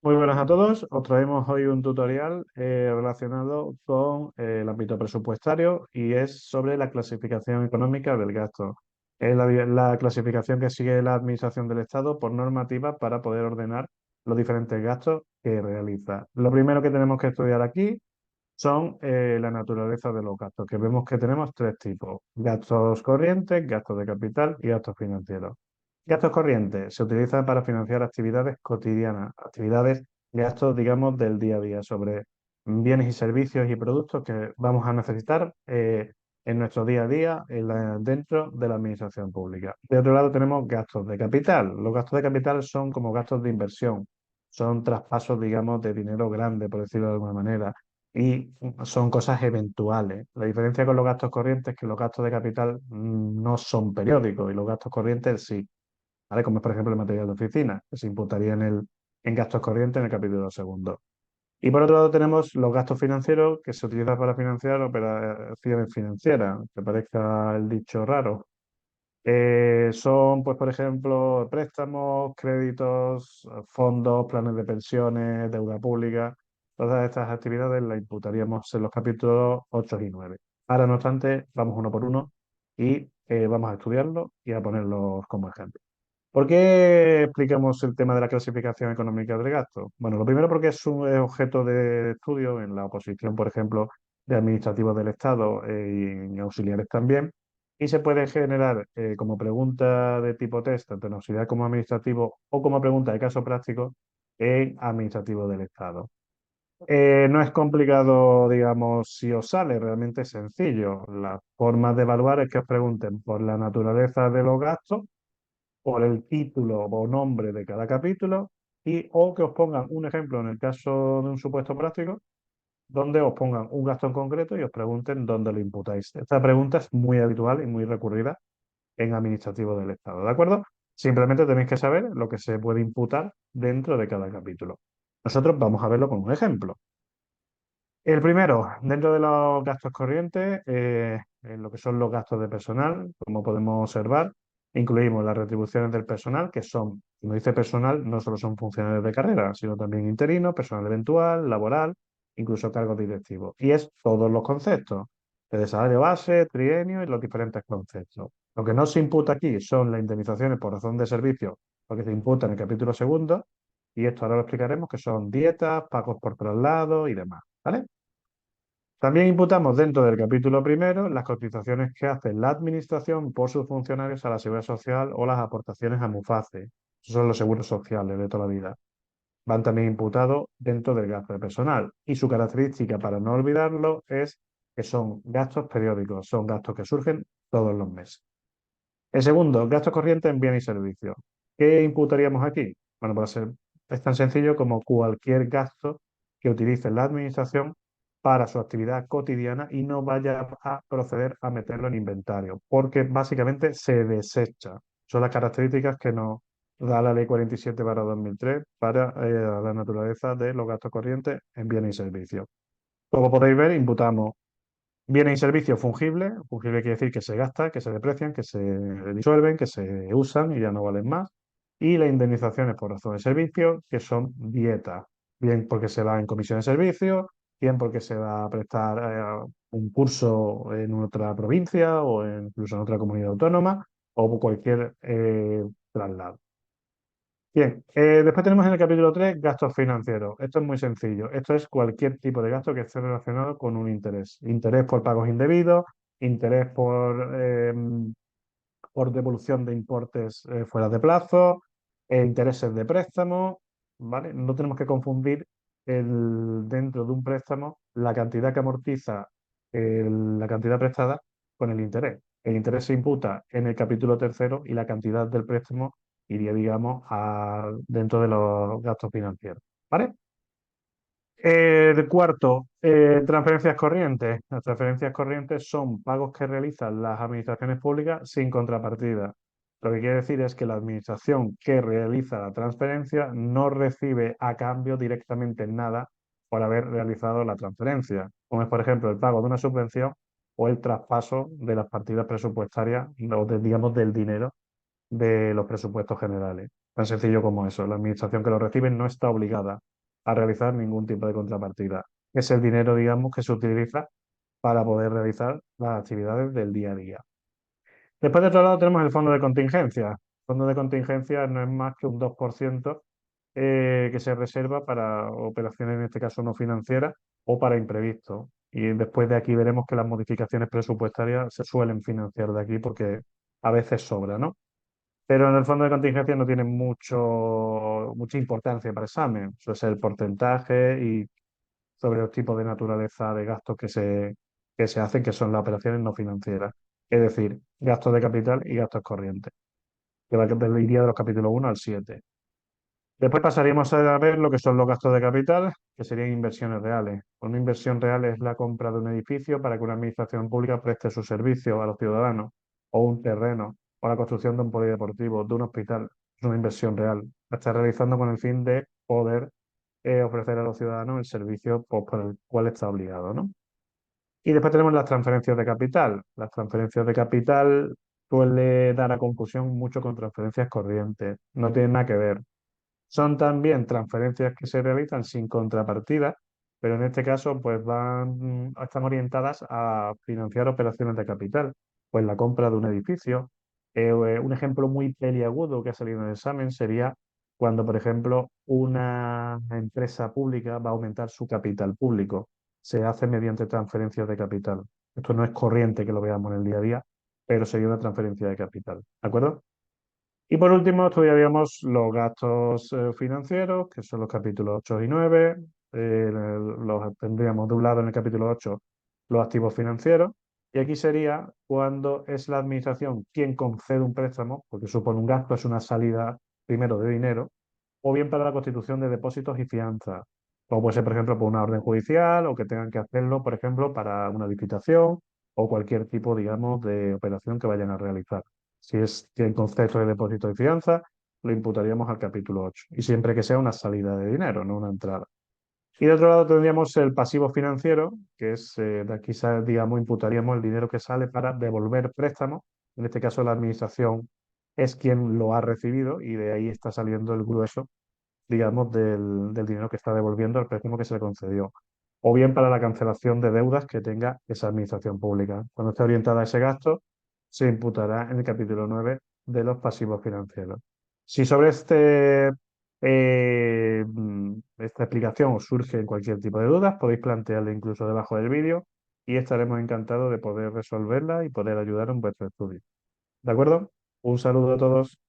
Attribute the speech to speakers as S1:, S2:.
S1: Muy buenas a todos. Os traemos hoy un tutorial relacionado con el ámbito presupuestario y es sobre la clasificación económica del gasto. Es la clasificación que sigue la Administración del Estado por normativa para poder ordenar los diferentes gastos que realiza. Lo primero que tenemos que estudiar aquí son la naturaleza de los gastos, que vemos que tenemos tres tipos: gastos corrientes, gastos de capital y gastos financieros. Gastos corrientes se utilizan para financiar actividades cotidianas, actividades, gastos, digamos, del día a día sobre bienes y servicios y productos que vamos a necesitar en nuestro día a día dentro de la administración pública. De otro lado tenemos gastos de capital. Los gastos de capital son como gastos de inversión, son traspasos, digamos, de dinero grande, por decirlo de alguna manera, y son cosas eventuales. La diferencia con los gastos corrientes es que los gastos de capital no son periódicos y los gastos corrientes sí, ¿vale? Como es, por ejemplo, el material de oficina, que se imputaría en gastos corrientes en el capítulo segundo. Y por otro lado tenemos los gastos financieros que se utilizan para financiar operaciones financieras, que parezca el dicho raro. Son, pues, por ejemplo, préstamos, créditos, fondos, planes de pensiones, deuda pública. Todas estas actividades las imputaríamos en los capítulos 8 y 9. Ahora, no obstante, vamos uno por uno y vamos a estudiarlo y a ponerlos como ejemplo. ¿Por qué explicamos el tema de la clasificación económica del gasto? Bueno, lo primero porque es objeto de estudio en la oposición, por ejemplo, de administrativos del Estado y en auxiliares también, y se puede generar como pregunta de tipo test, tanto en auxiliar como administrativo, o como pregunta de caso práctico en administrativo del Estado. No es complicado, digamos, si os sale, realmente es sencillo. La forma de evaluar es que os pregunten por la naturaleza de los gastos, por el título o nombre de cada capítulo y o que os pongan un ejemplo en el caso de un supuesto práctico donde os pongan un gasto en concreto y os pregunten dónde lo imputáis. Esta pregunta es muy habitual y muy recurrida en administrativo del Estado, ¿de acuerdo? Simplemente tenéis que saber lo que se puede imputar dentro de cada capítulo. Nosotros vamos a verlo con un ejemplo. El primero, dentro de los gastos corrientes, en lo que son los gastos de personal, como podemos observar, incluimos las retribuciones del personal, que son, como dice personal, no solo son funcionarios de carrera, sino también interinos, personal eventual, laboral, incluso cargos directivos. Y es todos los conceptos, desde salario base, trienio y los diferentes conceptos. Lo que no se imputa aquí son las indemnizaciones por razón de servicio, lo que se imputa en el capítulo segundo, y esto ahora lo explicaremos, que son dietas, pagos por traslado y demás. ¿Vale? También imputamos dentro del capítulo primero las cotizaciones que hace la Administración por sus funcionarios a la Seguridad Social o las aportaciones a MUFACE. Esos son los seguros sociales de toda la vida. Van también imputados dentro del gasto de personal. Y su característica, para no olvidarlo, es que son gastos periódicos, son gastos que surgen todos los meses. El segundo, gastos corrientes en bienes y servicios. ¿Qué imputaríamos aquí? Bueno, es tan sencillo como cualquier gasto que utilice la Administración para su actividad cotidiana y no vaya a proceder a meterlo en inventario, porque básicamente se desecha. Son las características que nos da la Ley 47/2003 para la naturaleza de los gastos corrientes en bienes y servicios. Como podéis ver, imputamos bienes y servicios fungibles. Fungible quiere decir que se gastan, que se deprecian, que se disuelven, que se usan y ya no valen más. Y las indemnizaciones por razón de servicio, que son dietas, bien porque se va en comisión de servicio, bien porque se va a prestar un curso en otra provincia o incluso en otra comunidad autónoma o por cualquier traslado. Bien, después tenemos en el capítulo 3 gastos financieros. Esto es muy sencillo. Esto es cualquier tipo de gasto que esté relacionado con un interés. Interés por pagos indebidos, interés por devolución de importes fuera de plazo, intereses de préstamo, ¿vale? No tenemos que confundir dentro de un préstamo la cantidad que amortiza la cantidad prestada con el interés. El interés se imputa en el capítulo tercero y la cantidad del préstamo iría, digamos, dentro de los gastos financieros, ¿vale? El cuarto, transferencias corrientes. Las transferencias corrientes son pagos que realizan las administraciones públicas sin contrapartida. Lo que quiere decir es que la administración que realiza la transferencia no recibe a cambio directamente nada por haber realizado la transferencia, como es, por ejemplo, el pago de una subvención o el traspaso de las partidas presupuestarias, o digamos, del dinero de los presupuestos generales. Tan sencillo como eso. La administración que lo recibe no está obligada a realizar ningún tipo de contrapartida. Es el dinero, digamos, que se utiliza para poder realizar las actividades del día a día. Después, de otro lado, tenemos el fondo de contingencia. El fondo de contingencia no es más que un 2% que se reserva para operaciones, en este caso no financieras, o para imprevistos. Y después de aquí veremos que las modificaciones presupuestarias se suelen financiar de aquí porque a veces sobra, ¿no? Pero en el fondo de contingencia no tiene mucha importancia para el examen. Suele ser el porcentaje y sobre los tipos de naturaleza de gastos que se hacen, que son las operaciones no financieras. Es decir, gastos de capital y gastos corrientes, que va iría de los capítulos 1 al 7. Después pasaríamos a ver lo que son los gastos de capital, que serían inversiones reales. Una inversión real es la compra de un edificio para que una administración pública preste su servicio a los ciudadanos, o un terreno, o la construcción de un polideportivo, de un hospital. Es una inversión real. La está realizando con el fin de poder ofrecer a los ciudadanos el servicio, pues, por el cual está obligado, ¿no? Y después tenemos las transferencias de capital. Las transferencias de capital suele dar a confusión mucho con transferencias corrientes. No tienen nada que ver. Son también transferencias que se realizan sin contrapartida, pero en este caso pues están orientadas a financiar operaciones de capital, pues la compra de un edificio. Un ejemplo muy peliagudo que ha salido en el examen sería cuando, por ejemplo, una empresa pública va a aumentar su capital público. Se hace mediante transferencias de capital. Esto no es corriente que lo veamos en el día a día, pero sería una transferencia de capital. ¿De acuerdo? Y por último, estudiaríamos los gastos financieros, que son los capítulos 8 y 9. Los tendríamos de un lado en el capítulo 8 los activos financieros. Y aquí sería cuando es la administración quien concede un préstamo, porque supone un gasto, es una salida primero de dinero, o bien para la constitución de depósitos y fianzas. Como puede ser, por ejemplo, por una orden judicial o que tengan que hacerlo, por ejemplo, para una licitación o cualquier tipo, digamos, de operación que vayan a realizar. Si tiene concepto de depósito y fianza, lo imputaríamos al capítulo 8. Y siempre que sea una salida de dinero, no una entrada. Y de otro lado tendríamos el pasivo financiero, que es, de aquí, digamos, imputaríamos el dinero que sale para devolver préstamos. En este caso, la administración es quien lo ha recibido y de ahí está saliendo el grueso, digamos, del dinero que está devolviendo al préstamo que se le concedió. O bien para la cancelación de deudas que tenga esa administración pública. Cuando esté orientada a ese gasto, se imputará en el capítulo 9 de los pasivos financieros. Si sobre esta explicación os surge cualquier tipo de dudas, podéis plantearla incluso debajo del vídeo y estaremos encantados de poder resolverla y poder ayudar en vuestro estudio. ¿De acuerdo? Un saludo a todos.